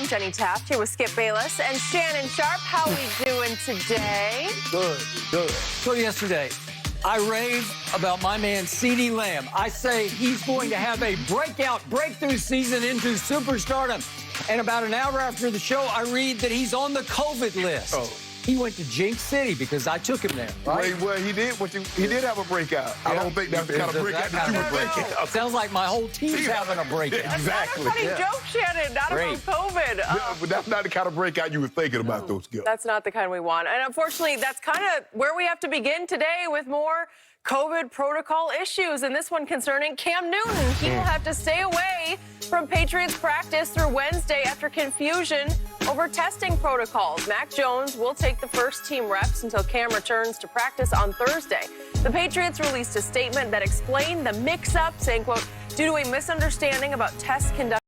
Jenny Taft here with Skip Bayless and Shannon Sharp. How we doing today? Good, good. So yesterday, I raved about my man CeeDee Lamb. I say he's going to have a breakthrough season into superstardom. And about an hour after the show, I read that he's on the COVID list. Oh. He went to Jinx City because I took him there. Right? Well, he did. He did have a breakout. I don't think that's the kind of breakout that you would break out. Sounds like my whole team's having a breakout. Exactly. That's not a funny joke, Shannon. Not about COVID. But that's not the kind of breakout you were thinking about, those skills. That's not the kind we want. And unfortunately, that's kind of where we have to begin today with more COVID protocol issues, and this one concerning Cam Newton. He will have to stay away from Patriots practice through Wednesday after confusion over testing protocols. Mac Jones will take the first team reps until Cam returns to practice on Thursday. The Patriots released a statement that explained the mix-up, saying, quote, due to a misunderstanding about test conduct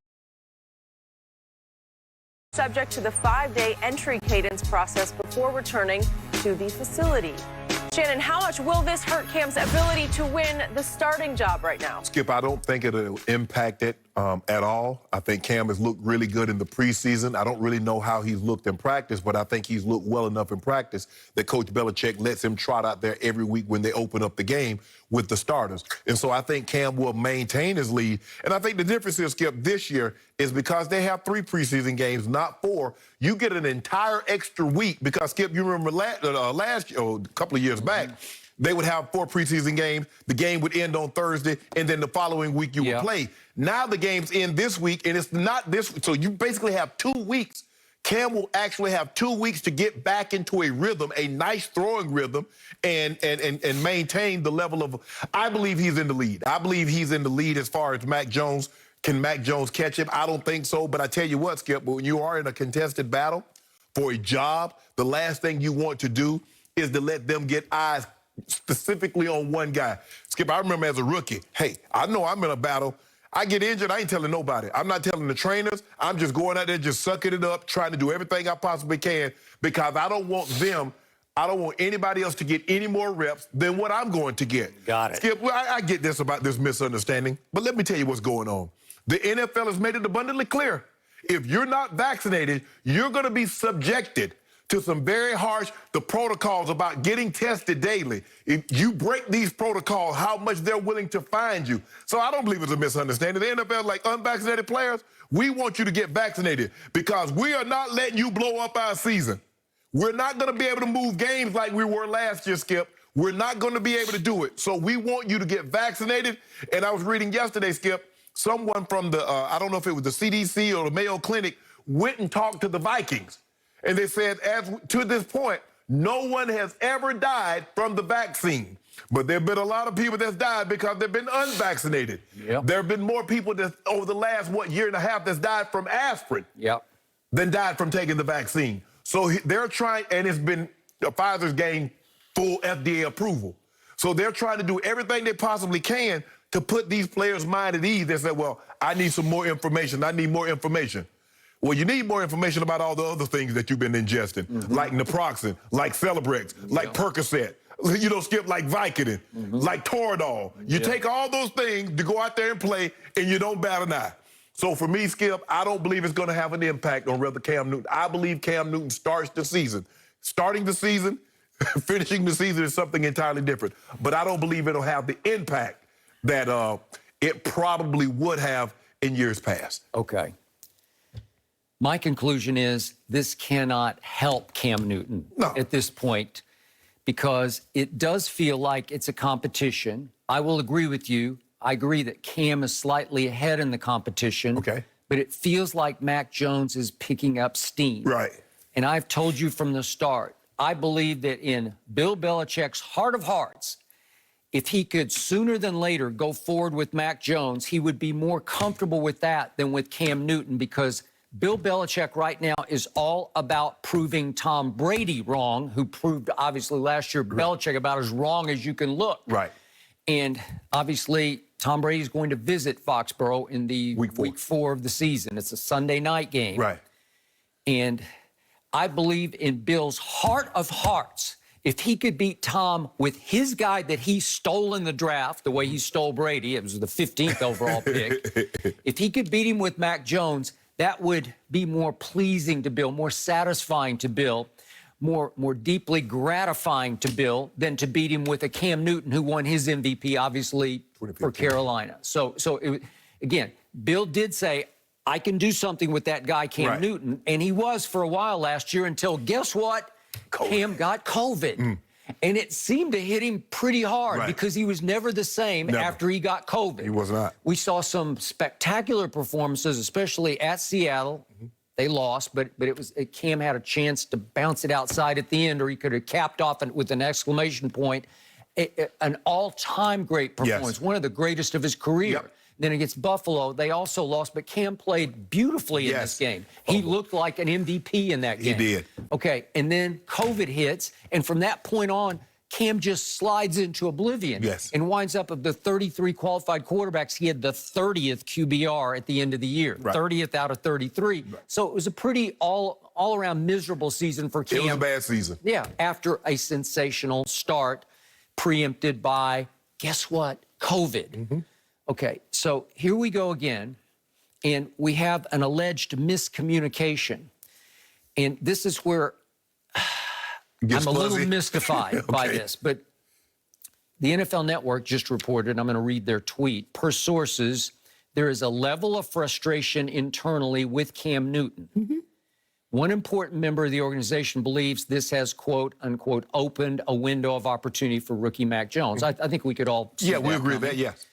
subject to the 5-day entry cadence process before returning to the facility. Shannon, how much will this hurt Cam's ability to win the starting job right now? Skip, I don't think it'll impact it at all. I think Cam has looked really good in the preseason. I don't really know how he's looked in practice, but I think he's looked well enough in practice that Coach Belichick lets him trot out there every week when they open up the game with the starters. And so I think Cam will maintain his lead. And I think the difference is, Skip, this year is because they have 3 preseason games, not 4. You get an entire extra week because, Skip, you remember last year, a couple of years back, they would have 4 preseason games. The game would end on Thursday, and then the following week you would play. Now the games end this week, and it's not this week. So you basically have 2 weeks. Cam will actually have 2 weeks to get back into a rhythm, a nice throwing rhythm, and maintain the level of. I believe he's in the lead. I believe he's in the lead as far as Mac Jones. Can Mac Jones catch him? I don't think so. But I tell you what, Skip, when you are in a contested battle for a job, the last thing you want to do is to let them get eyes specifically on one guy. Skip, I remember as a rookie, hey, I know I'm in a battle. I get injured, I ain't telling nobody. I'm not telling the trainers. I'm just going out there just sucking it up, trying to do everything I possibly can because I don't want anybody else to get any more reps than what I'm going to get. Got it. Skip, well, I get this about this misunderstanding, but let me tell you what's going on. The NFL has made it abundantly clear. If you're not vaccinated, you're going to be subjected to some very harsh protocols about getting tested daily. If you break these protocols, how much they're willing to fine you. So I don't believe it's a misunderstanding. The NFL, like unvaccinated players, we want you to get vaccinated because we are not letting you blow up our season. We're not going to be able to move games like we were last year, Skip. We're not going to be able to do it. So we want you to get vaccinated. And I was reading yesterday, Skip, someone from the, I don't know if it was the CDC or the Mayo Clinic, went and talked to the Vikings. And they said, to this point, no one has ever died from the vaccine. But there have been a lot of people that's died because they've been unvaccinated. Yep. There have been more people that over the last, year and a half that's died from aspirin than died from taking the vaccine. So they're trying, and it's been, Pfizer's gained full FDA approval. So they're trying to do everything they possibly can to put these players' mind at ease. They said, well, I need some more information. I need more information. Well, you need more information about all the other things that you've been ingesting, like naproxen, like Celebrex, like Percocet, you know, Skip, like Vicodin, like Toradol. You take all those things to go out there and play, and you don't bat an eye. So for me, Skip, I don't believe it's going to have an impact on whether Cam Newton. I believe Cam Newton starts the season. Starting the season, finishing the season is something entirely different. But I don't believe it'll have the impact that it probably would have in years past. Okay. My conclusion is this cannot help Cam Newton at this point because it does feel like it's a competition. I will agree with you. I agree that Cam is slightly ahead in the competition. Okay. But it feels like Mac Jones is picking up steam. Right. And I've told you from the start, I believe that in Bill Belichick's heart of hearts, if he could sooner than later go forward with Mac Jones, he would be more comfortable with that than with Cam Newton because Bill Belichick right now is all about proving Tom Brady wrong, who proved, obviously, last year Belichick about as wrong as you can look. Right. And obviously, Tom Brady is going to visit Foxborough in the week 4 of the season. It's a Sunday night game. Right. And I believe in Bill's heart of hearts, if he could beat Tom with his guy that he stole in the draft, the way he stole Brady, it was the 15th overall pick. If he could beat him with Mac Jones, that would be more pleasing to Bill, more satisfying to Bill, more deeply gratifying to Bill than to beat him with a Cam Newton who won his MVP, obviously, for Carolina. So again, Bill did say, I can do something with that guy, Cam Newton, and he was for a while last year until, guess what? Cam got COVID. And it seemed to hit him pretty hard because he was never the same after he got COVID. He was not. We saw some spectacular performances, especially at Seattle. They lost, but Cam had a chance to bounce it outside at the end, or he could have capped off with an exclamation point. An all-time great performance, one of the greatest of his career. Then against Buffalo, they also lost, but Cam played beautifully in this game. He looked like an MVP in that game. He did. Okay, and then COVID hits, and from that point on, Cam just slides into oblivion and winds up of the 33 qualified quarterbacks. He had the 30th QBR at the end of the year, 30th out of 33. So it was a pretty all-around miserable season for Cam. It was a bad season. Yeah, after a sensational start preempted by, guess what, COVID. Okay, so here we go again, and we have an alleged miscommunication. And this is where I'm a little mystified by this, but the NFL Network just reported, I'm going to read their tweet, per sources, there is a level of frustration internally with Cam Newton. One important member of the organization believes this has, quote, unquote, opened a window of opportunity for rookie Mac Jones. I think we could all see we agree with that, yes.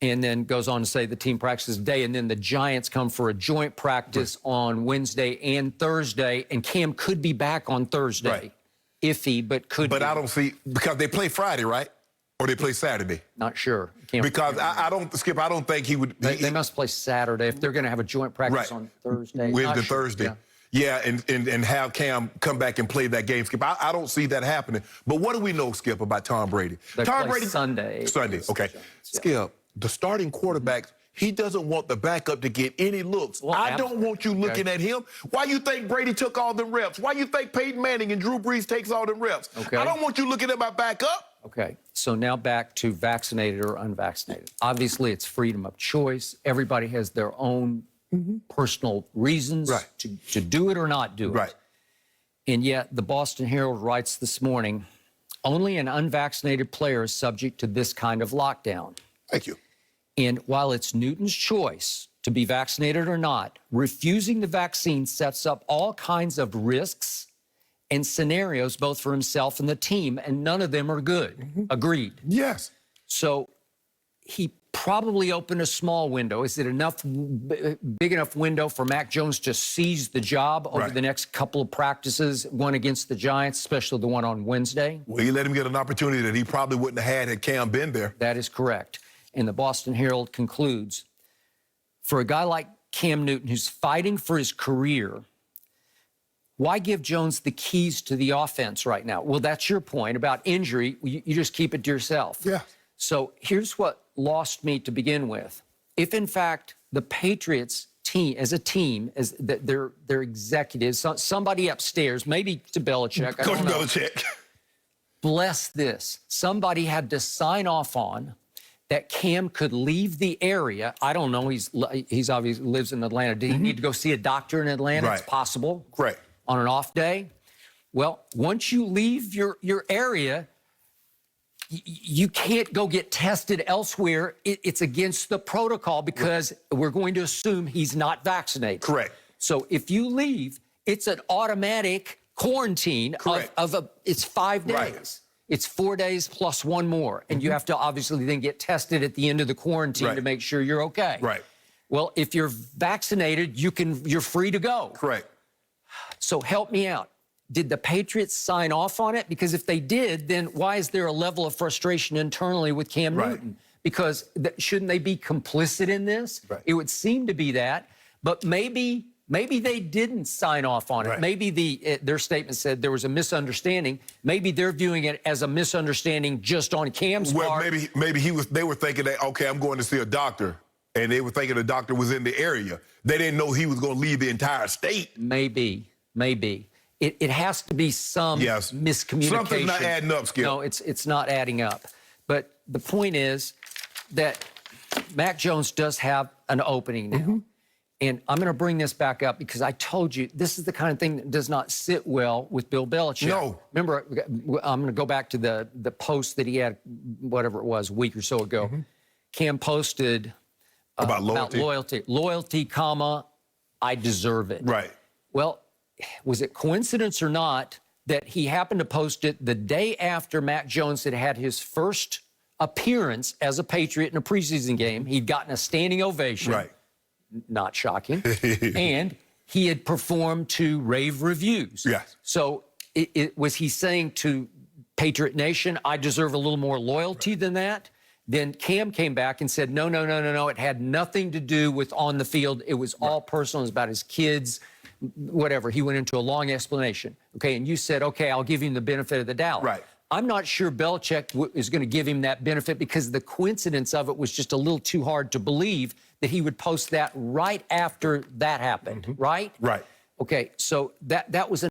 And then goes on to say the team practices today, and then the Giants come for a joint practice on Wednesday and Thursday, and Cam could be back on Thursday. Iffy, but could But be. I don't see, because they play Friday, right? Or they play Saturday? Not sure. Because I don't, Skip, I don't think he would. They must play Saturday if they're going to have a joint practice on Thursday. Wednesday, Thursday. Yeah, and have Cam come back and play that game, Skip. I don't see that happening. But what do we know, Skip, about Tom Brady? Tom Brady Sunday. Okay. Skip, the starting quarterback, he doesn't want the backup to get any looks. Well, I don't want you looking at him. Why you think Brady took all the reps? Why you think Peyton Manning and Drew Brees takes all the reps? I don't want you looking at my backup. Okay, so now back to vaccinated or unvaccinated. Obviously, it's freedom of choice. Everybody has their own personal reasons to do it or not do it. And yet, the Boston Herald writes this morning, only an unvaccinated player is subject to this kind of lockdown. Thank you. And while it's Newton's choice to be vaccinated or not, refusing the vaccine sets up all kinds of risks and scenarios, both for himself and the team, and none of them are good. Agreed. Yes. So he probably opened a small window. Is it big enough window for Mac Jones to seize the job over the next couple of practices, one against the Giants, especially the one on Wednesday? Well, he let him get an opportunity that he probably wouldn't have had Cam been there. That is correct. And the Boston Herald concludes, for a guy like Cam Newton, who's fighting for his career, why give Jones the keys to the offense right now? Well, that's your point about injury. You just keep it to yourself. Yeah. So here's what lost me to begin with. If, in fact, the Patriots team, as a team, as their executives, somebody upstairs, maybe to Belichick, I don't know, Belichick. bless this. Somebody had to sign off on that Cam could leave the area. I don't know. He's obviously lives in Atlanta. Did he need to go see a doctor in Atlanta? It's possible. Correct. On an off day. Well, once you leave your area, you can't go get tested elsewhere. It's against the protocol because we're going to assume he's not vaccinated. Correct. So if you leave, it's an automatic quarantine it's 5 days. It's 4 days plus one more. And you have to obviously then get tested at the end of the quarantine to make sure you're okay. Well, if you're vaccinated, you're free to go. Correct. So help me out. Did the Patriots sign off on it? Because if they did, then why is there a level of frustration internally with Cam Newton? Because shouldn't they be complicit in this? It would seem to be that. But maybe they didn't sign off on it. Maybe their statement said there was a misunderstanding. Maybe they're viewing it as a misunderstanding just on Cam's part. Maybe they were thinking that, okay, I'm going to see a doctor, and they were thinking the doctor was in the area. They didn't know he was going to leave the entire state. Maybe. It has to be some miscommunication. Something's not adding up, Skip. No, it's not adding up. But the point is that Mac Jones does have an opening now. And I'm going to bring this back up because I told you this is the kind of thing that does not sit well with Bill Belichick. No. Remember, I'm going to go back to the post that he had, whatever it was, a week or so ago. Cam posted about loyalty. Loyalty, comma, I deserve it. Right. Well, was it coincidence or not that he happened to post it the day after Mac Jones had had his first appearance as a Patriot in a preseason game? He'd gotten a standing ovation. Right. Not shocking. And he had performed to rave reviews. Yes. So was he saying to Patriot Nation, I deserve a little more loyalty than that? Then Cam came back and said, no, no, no, no, no. It had nothing to do with on the field. It was all personal. It was about his kids, whatever. He went into a long explanation. Okay, and you said, okay, I'll give him the benefit of the doubt. Right. I'm not sure Belichick is going to give him that benefit because the coincidence of it was just a little too hard to believe that he would post that right after that happened, right? Right. Okay, so that was